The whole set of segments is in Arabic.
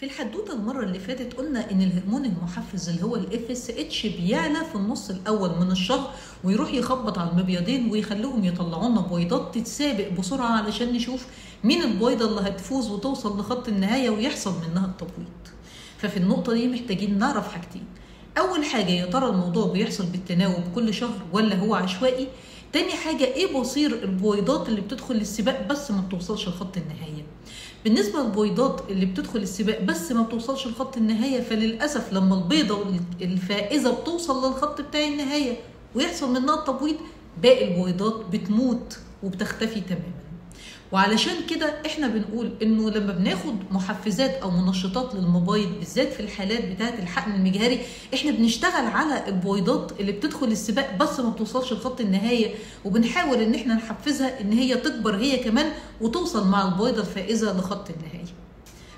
في الحدوته المره اللي فاتت قلنا ان الهرمون المحفز اللي هو الاف اس اتش بيعلى في النص الاول من الشهر ويروح يخبط على المبيضين ويخليهم يطلعوا لنا بويضات تتسابق بسرعه علشان نشوف مين البويضه اللي هتفوز وتوصل لخط النهايه ويحصل منها التبويض. ففي النقطه دي محتاجين نعرف حاجتين. اول حاجه، يا ترى الموضوع بيحصل بالتناوب كل شهر ولا هو عشوائي؟ تاني حاجه، ايه مصير البويضات اللي بتدخل السباق بس ما بتوصلش لخط النهايه؟ بالنسبه للبويضات اللي بتدخل السباق بس ما بتوصلش لخط النهايه، فللاسف لما البيضه الفائزه بتوصل للخط بتاع النهايه ويحصل منها التبويض، باقي البويضات بتموت وبتختفي تماما. وعلشان كده احنا بنقول انه لما بناخد محفزات او منشطات للمبايض بالذات في الحالات بتاعه الحقن المجهري، احنا بنشتغل على البويضات اللي بتدخل السباق بس ما بتوصلش لخط النهايه، وبنحاول ان احنا نحفزها ان هي تكبر هي كمان وتوصل مع البويضه الفائزه لخط النهايه.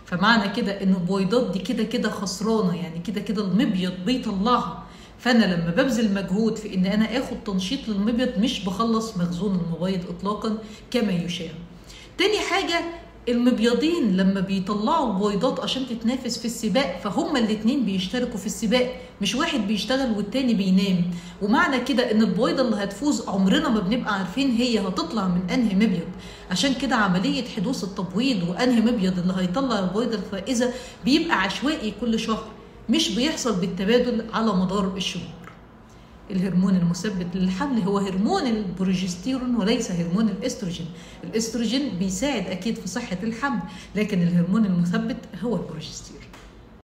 فمعنى كده ان البويضات دي كده كده خسرانه، يعني كده كده المبيض بيطلعها. فانا لما ببذل مجهود في ان انا اخد تنشيط للمبيض مش بخلص مخزون المبيض اطلاقا كما يشاع. تاني حاجة، المبيضين لما بيطلعوا البويضات عشان تتنافس في السباق فهم الاتنين بيشتركوا في السباق، مش واحد بيشتغل والتاني بينام. ومعنى كده ان البويضة اللي هتفوز عمرنا ما بنبقى عارفين هي هتطلع من انهي مبيض. عشان كده عملية حدوث التبويض وانهي مبيض اللي هيطلع البويضة الفائزة بيبقى عشوائي كل شهر، مش بيحصل بالتبادل على مدار الشهور. الهرمون المثبت للحمل هو هرمون البروجستيرون وليس هرمون الاستروجين. الاستروجين بيساعد اكيد في صحة الحمل، لكن الهرمون المثبت هو البروجستيرون.